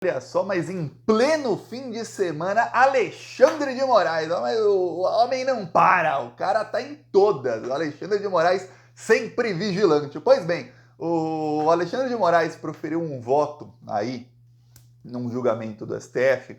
Olha só, mas em pleno fim de semana, Alexandre de Moraes. O homem não para, o cara tá em todas. O Alexandre de Moraes sempre vigilante. Pois bem, o Alexandre de Moraes proferiu um voto aí, num julgamento do STF,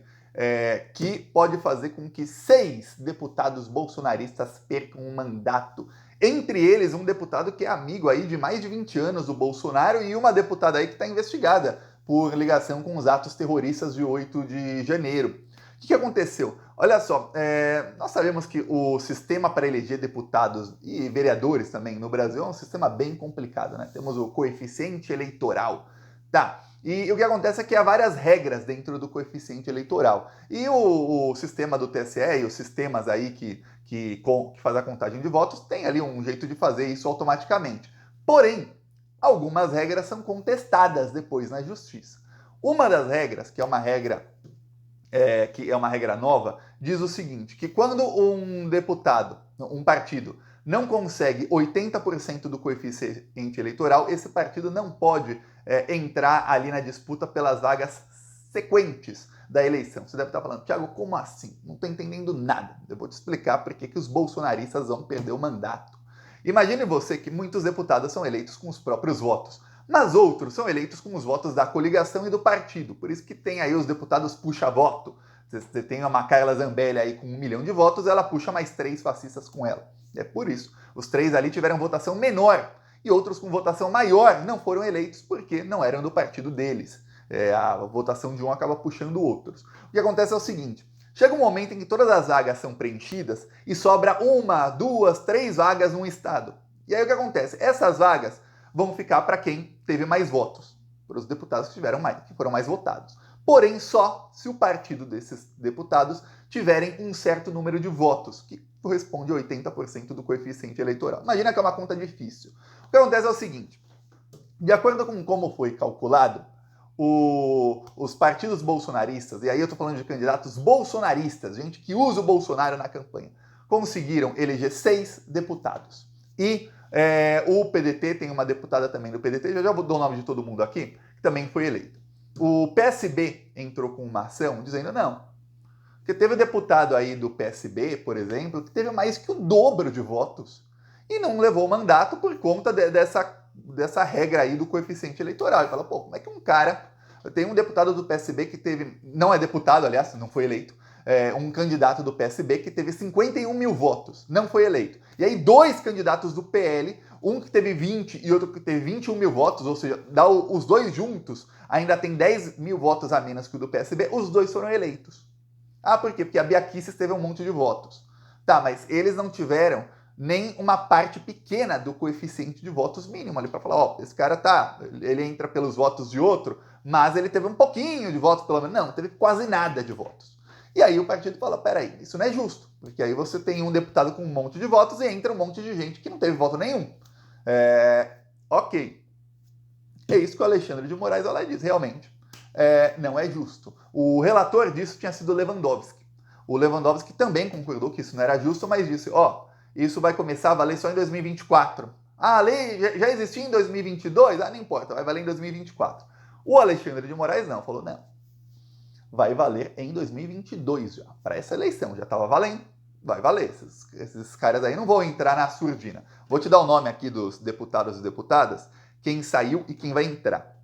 que pode fazer com que 6 deputados bolsonaristas percam um mandato. Entre eles, um deputado que é amigo aí de mais de 20 anos do Bolsonaro e uma deputada aí que está investigada por ligação com os atos terroristas de 8 de janeiro. O que aconteceu? Olha só, nós sabemos que o sistema para eleger deputados e vereadores também no Brasil é um sistema bem complicado, né? Temos o coeficiente eleitoral. Tá, e o que acontece é que há várias regras dentro do coeficiente eleitoral. E o sistema do TSE e os sistemas aí que faz a contagem de votos tem ali um jeito de fazer isso automaticamente. Porém, algumas regras são contestadas depois na justiça. Uma das regras, que é uma regra nova, diz o seguinte, que quando um deputado, um partido, não consegue 80% do coeficiente eleitoral, esse partido não pode entrar ali na disputa pelas vagas sequentes da eleição. Você deve estar falando, Thiago, como assim? Não estou entendendo nada. Eu vou te explicar por que os bolsonaristas vão perder o mandato. Imagine você que muitos deputados são eleitos com os próprios votos, mas outros são eleitos com os votos da coligação e do partido. Por isso que tem aí os deputados puxa-voto. Você tem uma Carla Zambelli aí com 1 milhão de votos, ela puxa mais 3 fascistas com ela. É por isso. Os 3 ali tiveram votação menor e outros com votação maior não foram eleitos porque não eram do partido deles. A votação de um acaba puxando outros. O que acontece é o seguinte, chega um momento em que todas as vagas são preenchidas e sobra 1, 2, 3 vagas num estado. E aí o que acontece? Essas vagas vão ficar para quem teve mais votos, para os deputados que foram mais votados. Porém, só se o partido desses deputados tiverem um certo número de votos, que corresponde a 80% do coeficiente eleitoral. Imagina que é uma conta difícil. O que acontece é o seguinte, de acordo com como foi calculado, os partidos bolsonaristas, e aí eu estou falando de candidatos bolsonaristas, gente que usa o Bolsonaro na campanha, conseguiram eleger 6 deputados. E o PDT tem uma deputada também do PDT, já vou dar o nome de todo mundo aqui, que também foi eleito. O PSB entrou com uma ação dizendo não. Porque teve deputado aí do PSB, por exemplo, que teve mais que o dobro de votos e não levou o mandato por conta dessa regra aí do coeficiente eleitoral. E fala, pô, como é que um cara... Tem um deputado do PSB que teve... Não é deputado, aliás, não foi eleito. Um candidato do PSB que teve 51 mil votos, não foi eleito. E aí 2 candidatos do PL, um que teve 20 e outro que teve 21 mil votos, ou seja, os 2 juntos ainda tem 10 mil votos a menos que o do PSB, os 2 foram eleitos. Ah, por quê? Porque a Bia Kicis teve um monte de votos. Tá, mas eles não tiveram nem uma parte pequena do coeficiente de votos mínimo ali para falar, ó, esse cara ele entra pelos votos de outro, mas ele teve um pouquinho de votos pelo menos. Não teve quase nada de votos. E aí o partido fala, peraí, isso não é justo, porque aí você tem um deputado com um monte de votos e entra um monte de gente que não teve voto nenhum. Ok. É isso que o Alexandre de Moraes diz, realmente. Não é justo. O relator disso tinha sido Lewandowski. O Lewandowski também concordou que isso não era justo, mas disse, isso vai começar a valer só em 2024. Ah, a lei já existia em 2022? Não importa, vai valer em 2024. O Alexandre de Moraes não, falou, não, vai valer em 2022 já, para essa eleição, já estava valendo, vai valer, esses caras aí não vão entrar na surdina. Vou te dar o nome aqui dos deputados e deputadas, quem saiu e quem vai entrar.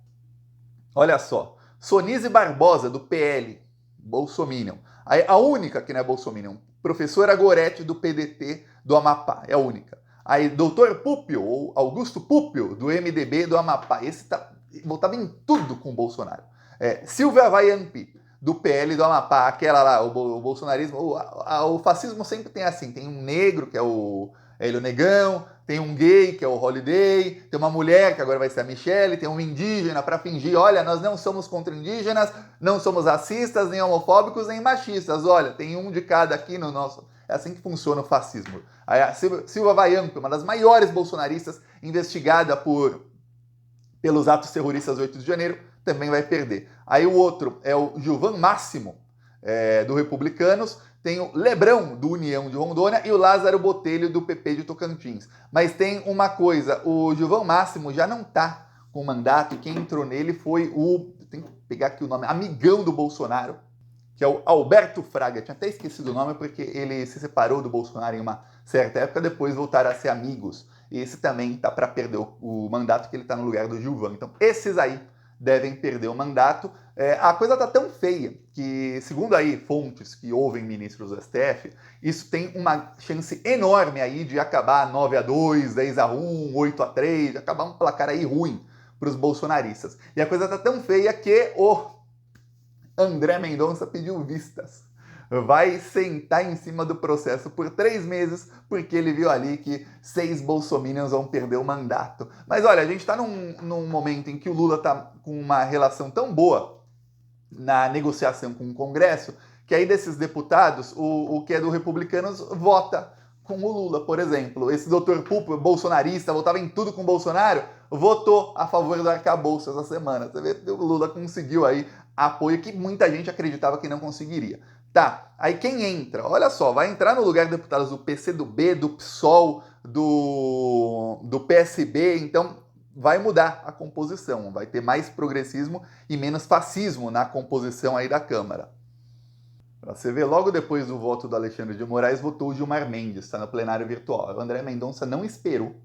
Olha só, Sonise Barbosa, do PL, Bolsominion. A única que não é Bolsominion, professora Gorete, do PDT do Amapá, é a única. Aí, doutor Púpio, ou Augusto Púpio, do MDB do Amapá, esse voltava em tudo com o Bolsonaro. Silvia Vaiampi, do PL do Amapá, aquela lá, o bolsonarismo, o fascismo sempre tem assim, tem um negro, que é o Hélio Negão, tem um gay, que é o Holiday, tem uma mulher, que agora vai ser a Michelle, tem um indígena para fingir, olha, nós não somos contra indígenas, não somos racistas, nem homofóbicos, nem machistas, olha, tem um de cada aqui no nosso... É assim que funciona o fascismo. A Silvia Vaiampi, uma das maiores bolsonaristas, investigada pelos atos terroristas do 8 de janeiro, também vai perder. Aí o outro é o Gilvan Máximo, do Republicanos, tem o Lebrão, do União de Rondônia, e o Lázaro Botelho, do PP de Tocantins. Mas tem uma coisa, o Gilvan Máximo já não está com mandato, e quem entrou nele foi o tem que pegar aqui o nome, amigão do Bolsonaro, que é o Alberto Fraga. Tinha até esquecido o nome porque ele se separou do Bolsonaro em uma certa época, depois voltaram a ser amigos. E esse também tá para perder o mandato, que ele tá no lugar do Gilvan. Então, esses aí devem perder o mandato. A coisa tá tão feia que, segundo aí fontes que ouvem ministros do STF, isso tem uma chance enorme aí de acabar 9-2, 10-1, 8-3, de acabar um placar aí ruim para os bolsonaristas. E a coisa tá tão feia que o André Mendonça pediu vistas. Vai sentar em cima do processo por 3 meses, porque ele viu ali que 6 bolsominions vão perder o mandato. Mas olha, a gente está num momento em que o Lula está com uma relação tão boa na negociação com o Congresso, que aí desses deputados, o que é do Republicanos vota com o Lula, por exemplo. Esse doutor Pupo, bolsonarista, votava em tudo com o Bolsonaro, votou a favor do arcabouço essa semana. Você vê que o Lula conseguiu aí apoio que muita gente acreditava que não conseguiria. Tá, aí quem entra? Olha só, vai entrar no lugar de deputados do PCdoB, do PSOL, do PSB, então vai mudar a composição, vai ter mais progressismo e menos fascismo na composição aí da Câmara. Pra você ver, logo depois do voto do Alexandre de Moraes, votou o Gilmar Mendes, está no plenário virtual. O André Mendonça não esperou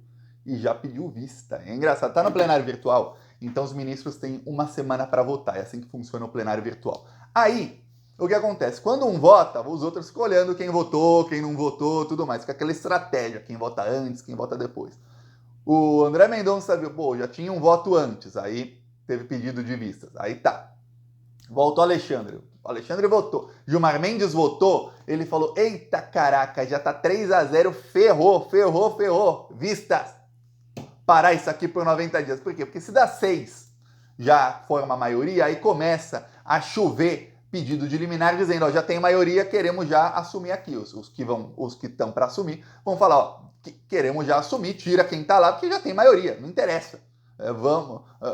e já pediu vista. É engraçado, tá no plenário virtual, então os ministros têm uma semana para votar, é assim que funciona o plenário virtual. Aí, o que acontece? Quando um vota, os outros ficam olhando quem votou, quem não votou, tudo mais. Fica aquela estratégia, quem vota antes, quem vota depois. O André Mendonça viu, pô, já tinha um voto antes, aí teve pedido de vistas. Aí tá. Voltou o Alexandre. O Alexandre votou. Gilmar Mendes votou. Ele falou, eita caraca, já tá 3-0, ferrou. Vistas. Parar isso aqui por 90 dias. Por quê? Porque se dá 6, já forma a maioria, aí começa a chover pedido de liminar dizendo, ó, já tem maioria, queremos já assumir aqui. Os que estão para assumir vão falar, ó, queremos já assumir, tira quem tá lá, porque já tem maioria, não interessa.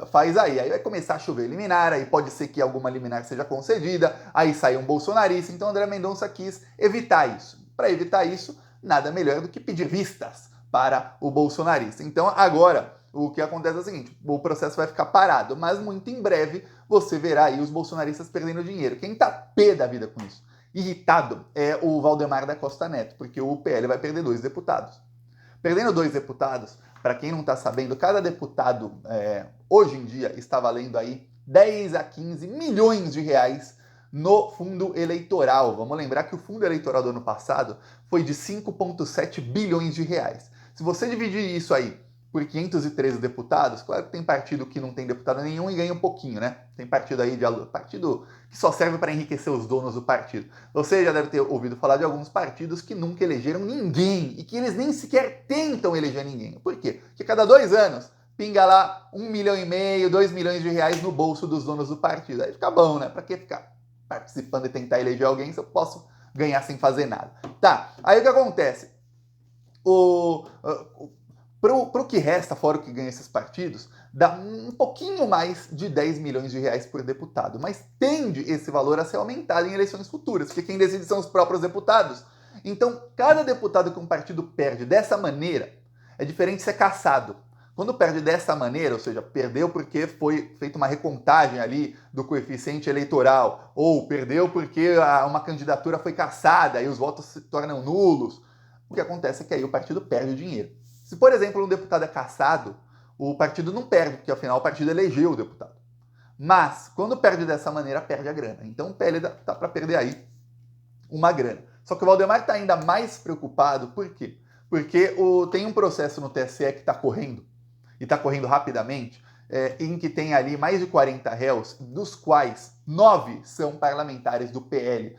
Faz aí. Aí vai começar a chover liminar, aí pode ser que alguma liminar seja concedida, aí sai um bolsonarista. Então André Mendonça quis evitar isso. Para evitar isso, nada melhor do que pedir vistas para o bolsonarista. Então agora o que acontece é o seguinte, o processo vai ficar parado, mas muito em breve você verá aí os bolsonaristas perdendo dinheiro. Quem tá pé da vida com isso, irritado, é o Valdemar da Costa Neto, porque o PL vai perder 2 deputados. Perdendo 2 deputados, para quem não está sabendo, cada deputado hoje em dia está valendo aí 10 a 15 milhões de reais no fundo eleitoral. Vamos lembrar que o fundo eleitoral do ano passado foi de 5,7 bilhões de reais. Se você dividir isso aí por 513 deputados, claro que tem partido que não tem deputado nenhum e ganha um pouquinho, né? Tem partido aí partido que só serve para enriquecer os donos do partido. Você já deve ter ouvido falar de alguns partidos que nunca elegeram ninguém e que eles nem sequer tentam eleger ninguém. Por quê? Porque cada 2 anos pinga lá 1,5 milhão, 2 milhões de reais no bolso dos donos do partido. Aí fica bom, né? Para que ficar participando e tentar eleger alguém se eu posso ganhar sem fazer nada? Tá, aí o que acontece? Para o que resta, fora o que ganha esses partidos, dá um pouquinho mais de 10 milhões de reais por deputado. Mas tende esse valor a ser aumentado em eleições futuras, porque quem decide são os próprios deputados. Então, cada deputado que um partido perde dessa maneira é diferente de ser cassado. Quando perde dessa maneira, ou seja, perdeu porque foi feita uma recontagem ali do coeficiente eleitoral, ou perdeu porque uma candidatura foi cassada e os votos se tornam nulos, o que acontece é que aí o partido perde o dinheiro. Se, por exemplo, um deputado é cassado, o partido não perde, porque afinal o partido elegeu o deputado. Mas, quando perde dessa maneira, perde a grana. Então o PL tá para perder aí uma grana. Só que o Valdemar está ainda mais preocupado, por quê? Porque tem um processo no TSE que está correndo, e está correndo rapidamente, em que tem ali mais de 40 réus, dos quais 9 são parlamentares do PL,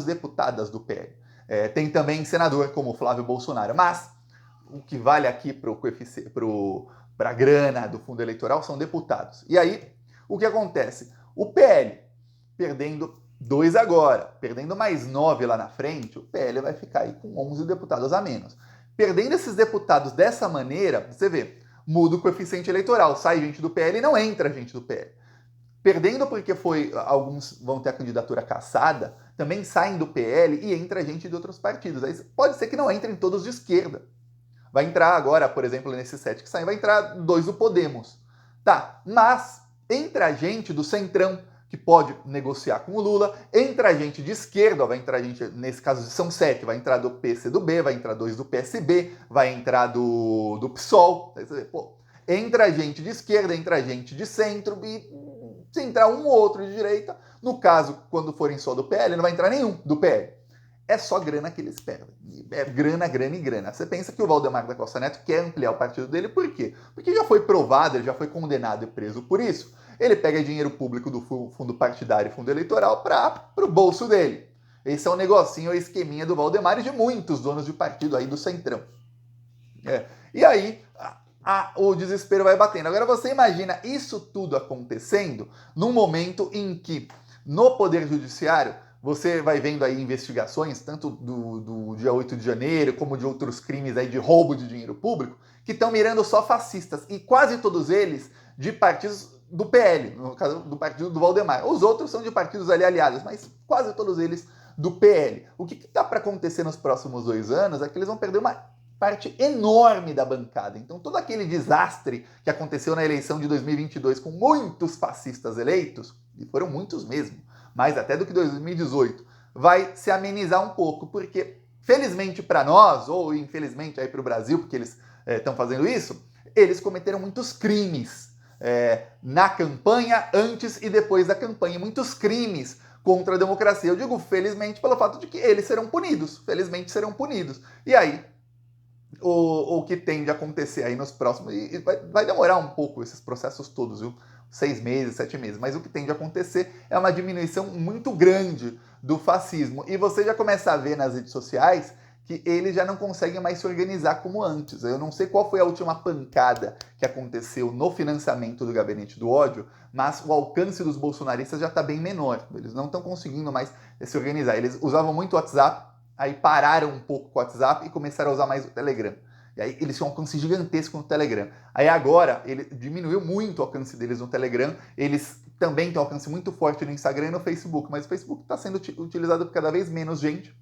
deputadas do PL. Tem também senador como Flávio Bolsonaro, mas o que vale aqui para a grana do fundo eleitoral são deputados. E aí, o que acontece? O PL, perdendo 2 agora, perdendo mais 9 lá na frente, o PL vai ficar aí com 11 deputados a menos. Perdendo esses deputados dessa maneira, você vê, muda o coeficiente eleitoral, sai gente do PL e não entra gente do PL. Perdendo porque alguns vão ter a candidatura cassada, também saem do PL e entra gente de outros partidos. Aí pode ser que não entrem todos de esquerda. Vai entrar agora, por exemplo, nesses 7 que saem, vai entrar 2 do Podemos. Tá, mas entra gente do Centrão, que pode negociar com o Lula, entra gente de esquerda, vai entrar gente, nesse caso são 7, vai entrar do PCdoB, vai entrar 2 do PSB, vai entrar do PSOL, pô, entra gente de esquerda, entra gente de centro, e se entrar um ou outro de direita, no caso, quando forem só do PL, não vai entrar nenhum do PL. É só grana que eles perdem. É grana, grana e grana. Você pensa que o Valdemar da Costa Neto quer ampliar o partido dele, por quê? Porque já foi provado, ele já foi condenado e preso por isso. Ele pega dinheiro público do fundo partidário e fundo eleitoral para o bolso dele. Esse é o negocinho, o esqueminha do Valdemar e de muitos donos de partido aí do Centrão. E aí, o desespero vai batendo. Agora você imagina isso tudo acontecendo num momento em que, no Poder Judiciário, você vai vendo aí investigações, tanto do dia 8 de janeiro, como de outros crimes aí de roubo de dinheiro público, que estão mirando só fascistas, e quase todos eles de partidos do PL, no caso do partido do Valdemar. Os outros são de partidos ali aliados, mas quase todos eles do PL. O que está para acontecer nos próximos 2 anos é que eles vão perder uma parte enorme da bancada. Então todo aquele desastre que aconteceu na eleição de 2022 com muitos fascistas eleitos, e foram muitos mesmo, mais até do que 2018, vai se amenizar um pouco, porque felizmente para nós, ou infelizmente aí para o Brasil, porque eles estão fazendo isso, eles cometeram muitos crimes na campanha, antes e depois da campanha, muitos crimes contra a democracia. Eu digo felizmente pelo fato de que eles serão punidos, felizmente serão punidos. E aí, o que tende a acontecer aí nos próximos, e vai demorar um pouco esses processos todos, viu? 6 meses, 7 meses, mas o que tende a acontecer é uma diminuição muito grande do fascismo. E você já começa a ver nas redes sociais que eles já não conseguem mais se organizar como antes. Eu não sei qual foi a última pancada que aconteceu no financiamento do Gabinete do Ódio, mas o alcance dos bolsonaristas já está bem menor. Eles não estão conseguindo mais se organizar. Eles usavam muito o WhatsApp, aí pararam um pouco com o WhatsApp e começaram a usar mais o Telegram. E aí eles tinham um alcance gigantesco no Telegram. Aí agora, ele diminuiu muito o alcance deles no Telegram. Eles também têm um alcance muito forte no Instagram e no Facebook. Mas o Facebook está sendo utilizado por cada vez menos gente.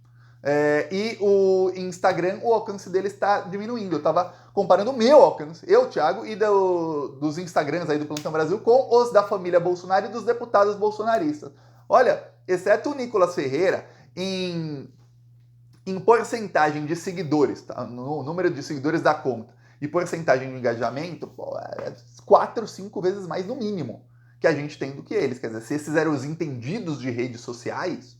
E o Instagram, o alcance deles está diminuindo. Eu estava comparando o meu alcance, eu, Thiago, e dos Instagrams aí do Plantão Brasil com os da família Bolsonaro e dos deputados bolsonaristas. Olha, exceto o Nicolas Ferreira, em porcentagem de seguidores, tá? No número de seguidores da conta, e porcentagem de engajamento, é 4, 5 vezes mais no mínimo que a gente tem do que eles. Quer dizer, se esses eram os entendidos de redes sociais,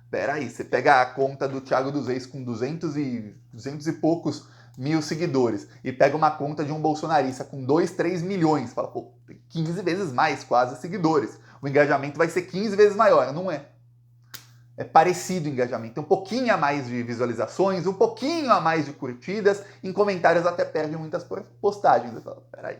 peraí, você pega a conta do Thiago dos Reis com 200 e poucos mil seguidores e pega uma conta de um bolsonarista com 2, 3 milhões, fala, pô, tem 15 vezes mais quase seguidores. O engajamento vai ser 15 vezes maior, não é? É parecido o engajamento, tem um pouquinho a mais de visualizações, um pouquinho a mais de curtidas, em comentários até perdem muitas postagens. Eu falo, peraí,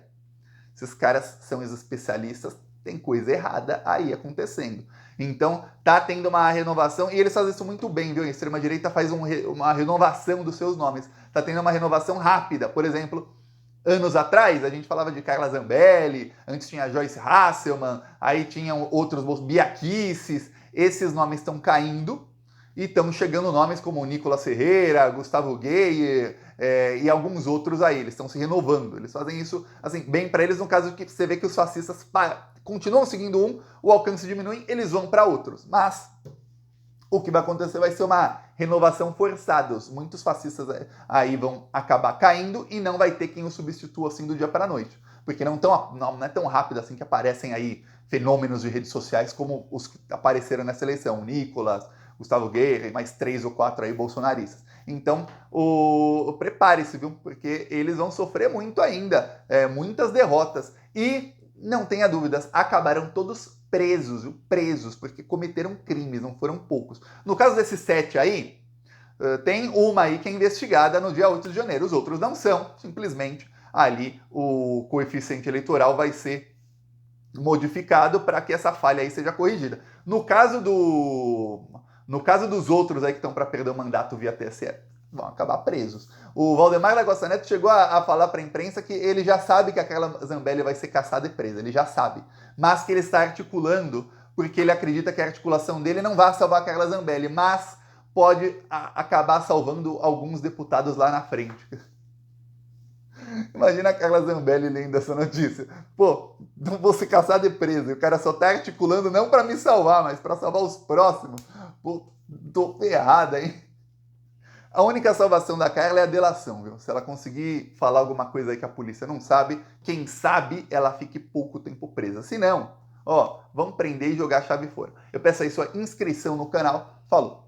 esses caras são os especialistas, tem coisa errada aí acontecendo. Então, tá tendo uma renovação, e eles fazem isso muito bem, viu? A extrema-direita faz uma renovação dos seus nomes. Tá tendo uma renovação rápida. Por exemplo, anos atrás, a gente falava de Carla Zambelli, antes tinha Joyce Hasselman, aí tinham outros, Bia Kicis. Esses nomes estão caindo e estão chegando nomes como Nicolas Ferreira, Gustavo Geyer e alguns outros aí. Eles estão se renovando. Eles fazem isso assim, bem para eles, no caso que você vê que os fascistas continuam seguindo um, o alcance diminui, eles vão para outros. Mas o que vai acontecer vai ser uma renovação forçada. Muitos fascistas aí vão acabar caindo e não vai ter quem os substitua assim do dia para a noite. Porque não é tão rápido assim que aparecem aí fenômenos de redes sociais como os que apareceram nessa eleição. Nicolas, Gustavo Geyer, mais 3 ou 4 aí bolsonaristas. Então, prepare-se, viu? Porque eles vão sofrer muito ainda, muitas derrotas. E, não tenha dúvidas, acabaram todos presos, viu? Presos, porque cometeram crimes, não foram poucos. No caso desses 7 aí, tem uma aí que é investigada no dia 8 de janeiro. Os outros não são, simplesmente ali o coeficiente eleitoral vai ser modificado para que essa falha aí seja corrigida. No caso dos outros aí que estão para perder o mandato via TSE, vão acabar presos. O Valdemar da Costa Neto chegou a falar para a imprensa que ele já sabe que aquela Zambelli vai ser caçada e presa, ele já sabe, mas que ele está articulando porque ele acredita que a articulação dele não vai salvar a Carla Zambelli, mas pode acabar salvando alguns deputados lá na frente. Imagina a Carla Zambelli lendo essa notícia. Pô, não vou ser caçado e preso. E o cara só tá articulando não para me salvar, mas para salvar os próximos. Pô, tô ferrada, hein? A única salvação da Carla é a delação, viu? Se ela conseguir falar alguma coisa aí que a polícia não sabe, quem sabe ela fique pouco tempo presa. Se não, ó, vamos prender e jogar a chave fora. Eu peço aí sua inscrição no canal. Falou!